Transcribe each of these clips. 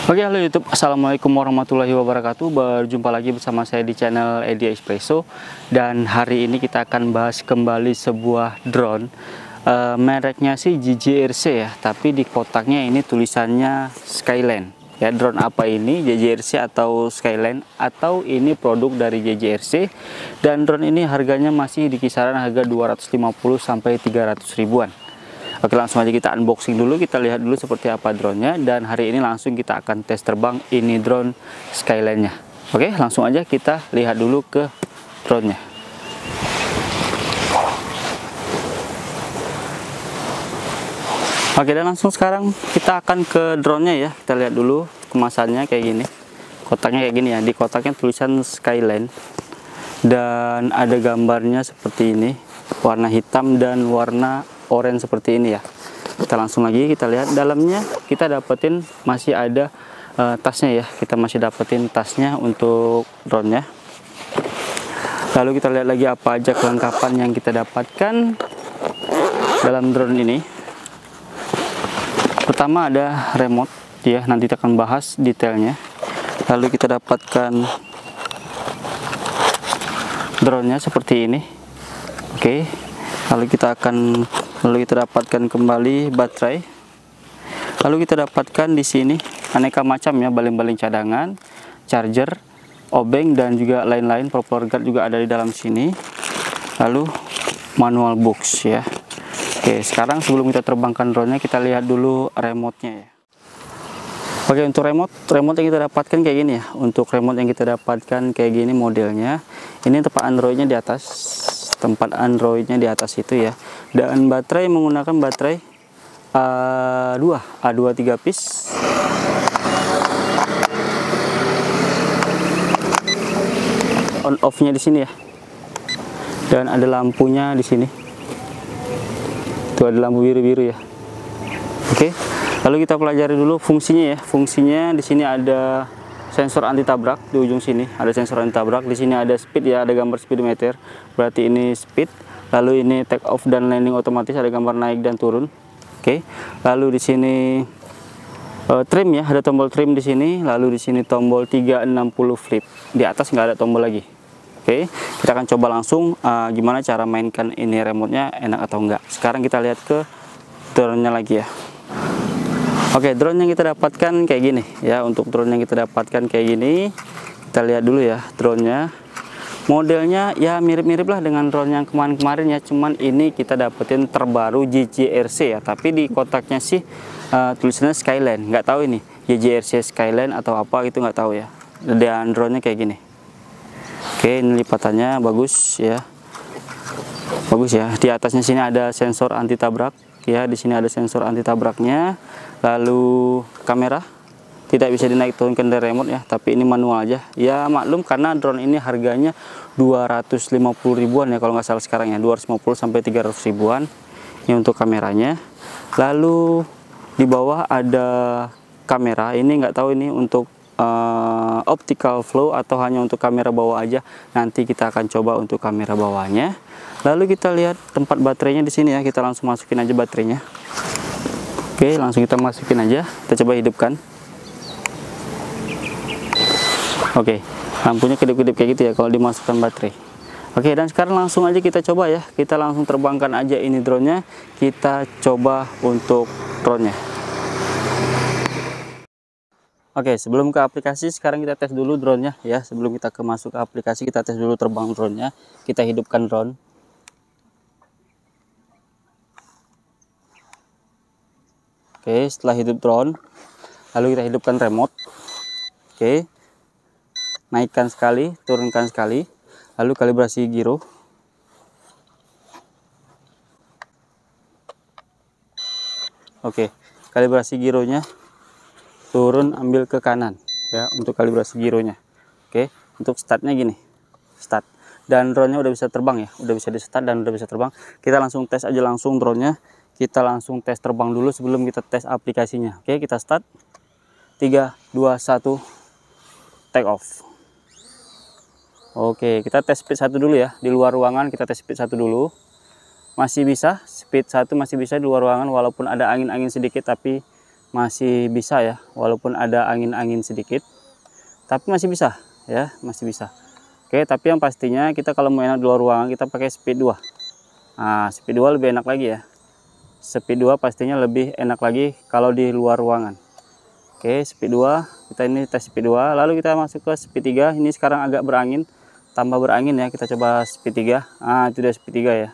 Oke, halo YouTube. Assalamualaikum warahmatullahi wabarakatuh. Berjumpa lagi bersama saya di channel Edi Espresso. Dan hari ini kita akan bahas kembali sebuah drone. Mereknya sih JJRC ya, tapi di kotaknya ini tulisannya Skyland. Ya, drone apa ini? JJRC atau Skyland, atau ini produk dari JJRC. Dan drone ini harganya masih di kisaran harga 250 sampai 300 ribuan. Oke, langsung aja kita unboxing dulu, kita lihat dulu seperti apa drone-nya, dan hari ini langsung kita akan tes terbang ini drone Skyland-nya. Oke, langsung aja kita lihat dulu ke drone-nya. Oke, dan langsung sekarang kita akan ke drone-nya ya. Kita lihat dulu kemasannya kayak gini. Kotaknya kayak gini ya. Di kotaknya tulisan Skyland. Dan ada gambarnya seperti ini. Warna hitam dan warna orange seperti ini ya. Kita langsung lagi kita lihat dalamnya, kita dapetin masih ada tasnya ya. Kita masih dapetin tasnya untuk drone-nya. Lalu kita lihat lagi apa aja kelengkapan yang kita dapatkan dalam drone ini. Pertama ada remote ya, nanti kita akan bahas detailnya. Lalu kita dapatkan drone-nya seperti ini. Oke. Lalu kita dapatkan kembali baterai. Lalu kita dapatkan di sini aneka macam ya, baling-baling cadangan, charger, obeng, dan juga lain-lain. Propeller guard juga ada di dalam sini. Lalu manual box ya. Oke, sekarang sebelum kita terbangkan drone-nya, kita lihat dulu remote-nya ya. Oke, untuk remote yang kita dapatkan kayak gini ya. Untuk remote yang kita dapatkan kayak gini modelnya. Ini tempat Android-nya di atas. Tempat Android-nya di atas itu ya. Dan baterai menggunakan baterai A2 3 piece. On off-nya di sini ya. Dan ada lampunya di sini. Tuh ada lampu biru-biru ya. Oke. Lalu kita pelajari dulu fungsinya ya. Fungsinya di sini ada sensor anti tabrak di ujung sini, ada sensor anti tabrak. Di sini ada speed ya, ada gambar speedometer, berarti ini speed. Lalu ini take off dan landing otomatis, ada gambar naik dan turun. Oke. Lalu di sini trim ya, ada tombol trim di sini. Lalu di sini tombol 360 flip. Di atas nggak ada tombol lagi. Oke. Kita akan coba langsung gimana cara mainkan ini remote-nya, enak atau enggak. Sekarang kita lihat ke drone-nya lagi ya. Oke, drone yang kita dapatkan kayak gini ya. Untuk drone yang kita dapatkan kayak gini, kita lihat dulu ya drone-nya. Modelnya ya mirip-mirip lah dengan drone yang kemarin-kemarin ya. Cuman ini kita dapetin terbaru JJRC ya. Tapi di kotaknya sih tulisannya Skyland. Nggak tahu ini JJRC Skyland atau apa itu, nggak tahu ya. Dan drone-nya kayak gini. Oke, ini lipatannya bagus ya. Bagus ya. Di atasnya sini ada sensor anti tabrak. Ya, di sini ada sensor anti tabraknya. Lalu kamera tidak bisa dinaik turunkan dari remote ya, tapi ini manual aja. Ya maklum karena drone ini harganya 250 ribuan ya kalau nggak salah sekarang ya, 250 sampai 300 ribuan. Ini untuk kameranya. Lalu di bawah ada kamera. Ini nggak tahu ini untuk optical flow atau hanya untuk kamera bawah aja. Nanti kita akan coba untuk kamera bawahnya. Lalu kita lihat tempat baterainya di sini ya. Kita langsung masukin aja baterainya. Oke, langsung kita masukin aja. Kita coba hidupkan. Oke, lampunya kedip-kedip kayak gitu ya kalau dimasukkan baterai. Oke, dan sekarang langsung aja kita coba ya. Kita langsung terbangkan aja ini drone-nya. Kita coba untuk drone-nya. Oke, sebelum ke aplikasi, sekarang kita tes dulu drone-nya ya. Sebelum kita masuk ke aplikasi, kita tes dulu terbang drone-nya. Kita hidupkan drone. Oke, setelah hidup drone, lalu kita hidupkan remote. Oke, naikkan sekali, turunkan sekali, lalu kalibrasi giro. Oke, kalibrasi gironya turun, ambil ke kanan ya untuk kalibrasi gironya. Oke, untuk startnya gini, start. Dan drone-nya udah bisa terbang ya, udah bisa di start dan udah bisa terbang. Kita langsung tes aja langsung drone-nya. Kita langsung tes terbang dulu sebelum kita tes aplikasinya. Oke, kita start. 3, 2, 1, take off. Oke, kita tes speed 1 dulu ya. Di luar ruangan kita tes speed 1 dulu. Masih bisa, speed 1 masih bisa di luar ruangan walaupun ada angin-angin sedikit, tapi masih bisa ya, walaupun ada angin-angin sedikit, tapi masih bisa ya, masih bisa. Oke, tapi yang pastinya kita kalau mau enak di luar ruangan kita pakai speed 2. Nah, speed 2 lebih enak lagi ya. Speed 2 pastinya lebih enak lagi kalau di luar ruangan. Oke, speed 2, kita ini tes speed 2, lalu kita masuk ke speed 3. Ini sekarang agak berangin, tambah berangin ya, kita coba speed 3. Ah, itu dia speed 3 ya.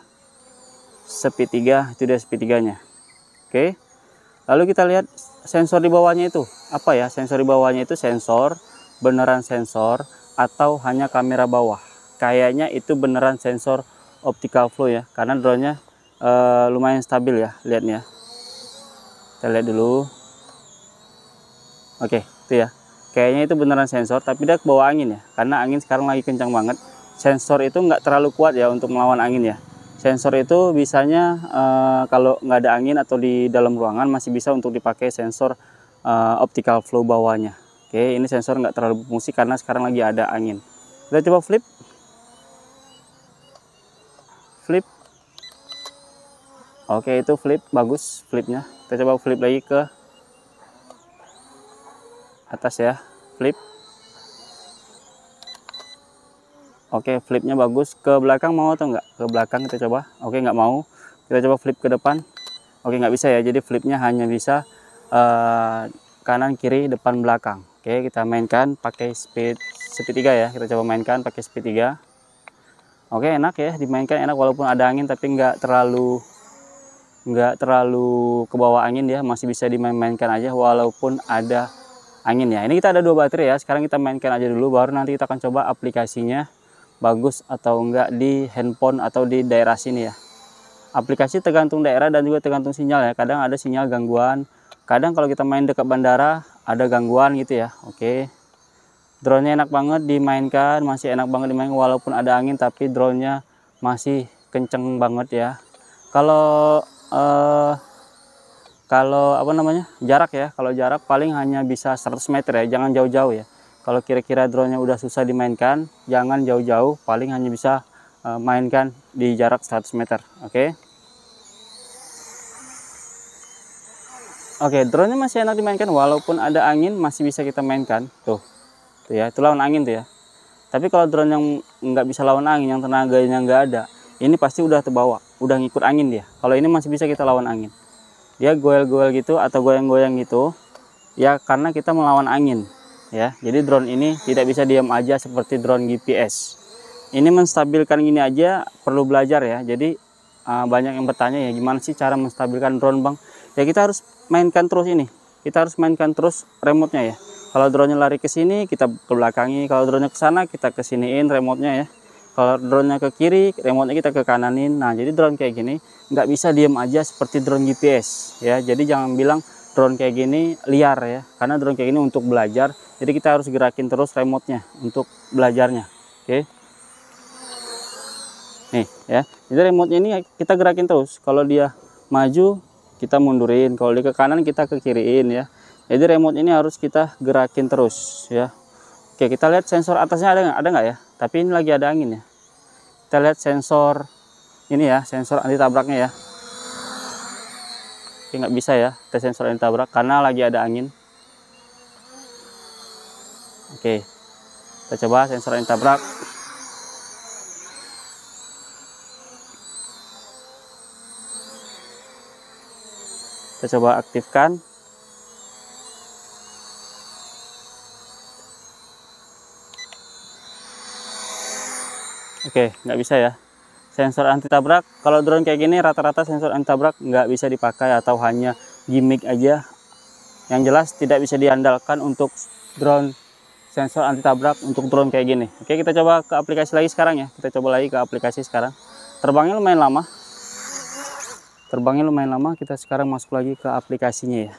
Speed 3, itu dia speed 3-nya. Oke. Lalu kita lihat sensor di bawahnya itu. Apa ya? Sensor di bawahnya itu sensor, beneran sensor atau hanya kamera bawah. Kayaknya itu beneran sensor optical flow ya, karena drone-nya lumayan stabil ya, lihatnya. Kita lihat dulu. Oke, itu ya. Kayaknya itu beneran sensor, tapi dia ke bawah angin ya, karena angin sekarang lagi kencang banget. Sensor itu nggak terlalu kuat ya untuk melawan angin ya. Sensor itu bisanya kalau nggak ada angin atau di dalam ruangan masih bisa untuk dipakai sensor optical flow bawahnya. Oke, ini sensor nggak terlalu berfungsi karena sekarang lagi ada angin. Kita coba flip. Flip. Oke, itu flip, bagus flipnya. Kita coba flip lagi ke atas ya, flip. Oke, flipnya bagus. Ke belakang mau atau enggak? Ke belakang kita coba. Oke, nggak mau. Kita coba flip ke depan. Oke, nggak bisa ya. Jadi flipnya hanya bisa kanan, kiri, depan, belakang. Oke, kita mainkan pakai speed 3 ya. Kita coba mainkan pakai speed 3. Oke, enak ya. Dimainkan enak walaupun ada angin, tapi nggak terlalu ke bawah angin ya. Masih bisa dimainkan aja walaupun ada angin ya. Ini kita ada 2 baterai ya. Sekarang kita mainkan aja dulu, baru nanti kita akan coba aplikasinya bagus atau enggak di handphone atau di daerah sini ya. Aplikasi tergantung daerah dan juga tergantung sinyal ya. Kadang ada sinyal gangguan, kadang kalau kita main dekat bandara ada gangguan gitu ya. Oke, drone-nya enak banget dimainkan, masih enak banget dimainkan walaupun ada angin, tapi drone-nya masih kenceng banget ya. Kalau apa namanya, jarak ya, kalau jarak paling hanya bisa 100 meter ya, jangan jauh-jauh ya. Kalau kira-kira drone-nya udah susah dimainkan, jangan jauh-jauh, paling hanya bisa mainkan di jarak 100 meter. Oke. Oke, drone-nya masih enak dimainkan walaupun ada angin, masih bisa kita mainkan. Tuh ya, itu lawan angin tuh ya. Tapi kalau drone yang nggak bisa lawan angin, yang tenaganya nggak ada, ini pasti udah terbawa, udah ngikut angin dia. Kalau ini masih bisa kita lawan angin. Dia goyal-goyal gitu atau goyang-goyang gitu ya, karena kita melawan angin ya. Jadi drone ini tidak bisa diam aja seperti drone GPS. Ini menstabilkan gini aja perlu belajar ya. Jadi banyak yang bertanya ya, gimana sih cara menstabilkan drone bang? Ya kita harus mainkan terus ini. Kita harus mainkan terus remote-nya ya. Kalau drone-nya lari ke sini, kita ke belakangi. Kalau drone-nya ke sana, kita ke siniin remote-nya ya. Kalau drone-nya ke kiri, remote-nya kita ke kananin. Nah, jadi drone kayak gini nggak bisa diam aja seperti drone GPS ya. Jadi jangan bilang drone kayak gini liar ya, karena drone kayak gini untuk belajar. Jadi kita harus gerakin terus remote-nya untuk belajarnya. Oke. Nih ya. Jadi remote-nya ini kita gerakin terus. Kalau dia maju, kita mundurin. Kalau dia ke kanan, kita ke kiriin ya. Jadi remote ini harus kita gerakin terus ya. Oke, kita lihat sensor atasnya ada nggak ya? Tapi ini lagi ada angin ya. Kita lihat sensor ini ya, sensor anti tabraknya ya. Oke, nggak bisa ya, tes sensor anti tabrak karena lagi ada angin. Oke, kita coba sensor anti tabrak. Kita coba aktifkan. Oke, nggak bisa ya. Sensor anti tabrak, kalau drone kayak gini rata-rata sensor anti tabrak nggak bisa dipakai atau hanya gimmick aja. Yang jelas tidak bisa diandalkan untuk drone sensor anti tabrak untuk drone kayak gini. Oke, kita coba ke aplikasi lagi sekarang ya. Kita coba lagi ke aplikasi sekarang. Terbangnya lumayan lama. Kita sekarang masuk lagi ke aplikasinya ya.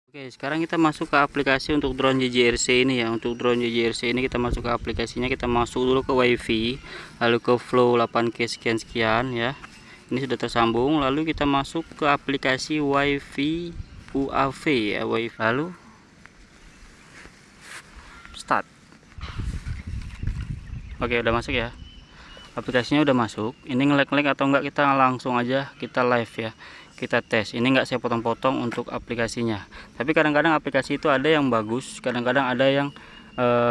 Oke, sekarang kita masuk ke aplikasi untuk drone JJRC ini ya. Untuk drone JJRC ini kita masuk ke aplikasinya. Kita masuk dulu ke WiFi, lalu ke flow 8K sekian ya. Ini sudah tersambung. Lalu kita masuk ke aplikasi WiFi UAV ya, WiFi. Lalu start. Oke, udah masuk ya. Aplikasinya udah masuk. Ini nge-lag atau enggak, kita langsung aja kita live ya. kita tes. Ini nggak saya potong-potong untuk aplikasinya, tapi kadang-kadang aplikasi itu ada yang bagus, kadang-kadang ada yang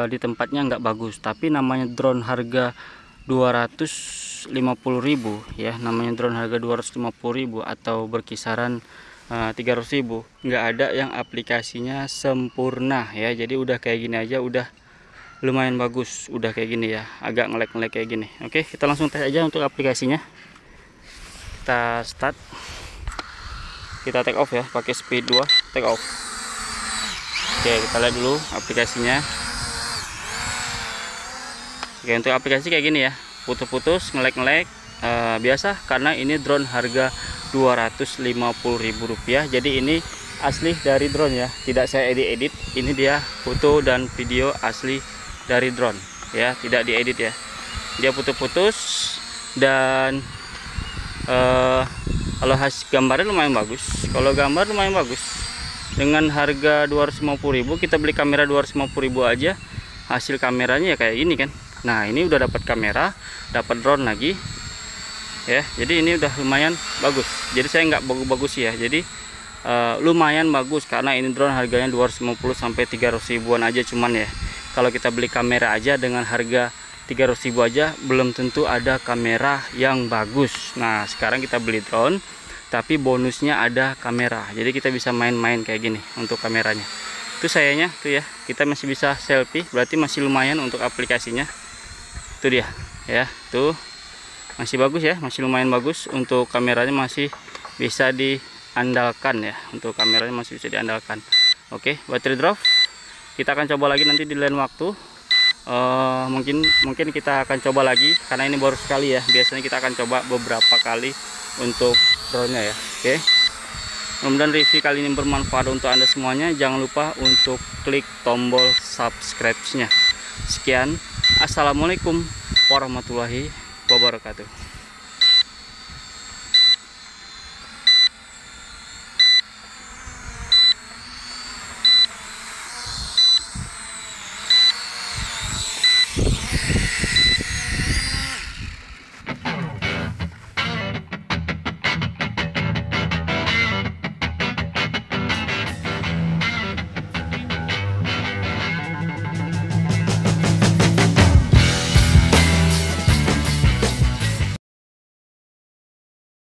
di tempatnya nggak bagus. Tapi namanya drone harga 250.000 ya, namanya drone harga 250.000 atau berkisaran 300.000, nggak ada yang aplikasinya sempurna ya. Jadi udah kayak gini aja udah lumayan bagus, udah kayak gini ya, agak ngelek-ngelek kayak gini. Oke, kita langsung tes aja untuk aplikasinya. Kita start, kita take off ya, pakai speed 2, take off. Oke, kita lihat dulu aplikasinya. Oke, untuk aplikasi kayak gini ya, putus-putus, ngelek-ngelek, biasa karena ini drone harga 250.000 rupiah. Jadi ini asli dari drone ya, tidak saya edit-edit. Ini dia foto dan video asli dari drone ya, tidak diedit ya. Dia putus-putus dan kalau hasil gambarnya lumayan bagus. Kalau gambar lumayan bagus. Dengan harga 250.000 kita beli kamera 250.000 aja, hasil kameranya ya kayak ini kan. Nah, ini udah dapat kamera, dapat drone lagi ya. Jadi ini udah lumayan bagus. Jadi saya nggak bagus-bagus ya. Jadi lumayan bagus karena ini drone harganya 250 sampai 300 ribuan aja cuman ya. Kalau kita beli kamera aja dengan harga 300.000 aja belum tentu ada kamera yang bagus. Nah, sekarang kita beli drone tapi bonusnya ada kamera. Jadi kita bisa main-main kayak gini untuk kameranya. Itu sayanya tuh ya, kita masih bisa selfie, berarti masih lumayan untuk aplikasinya. Itu dia ya, tuh masih bagus ya, masih lumayan bagus. Untuk kameranya masih bisa diandalkan ya, untuk kameranya masih bisa diandalkan. Oke, battery drop kita akan coba lagi nanti di lain waktu. Mungkin kita akan coba lagi karena ini baru sekali ya. Biasanya kita akan coba beberapa kali untuk drone-nya ya. Oke, mudah-mudahan review kali ini bermanfaat untuk Anda semuanya. Jangan lupa untuk klik tombol subscribe-nya. Sekian, assalamualaikum warahmatullahi wabarakatuh.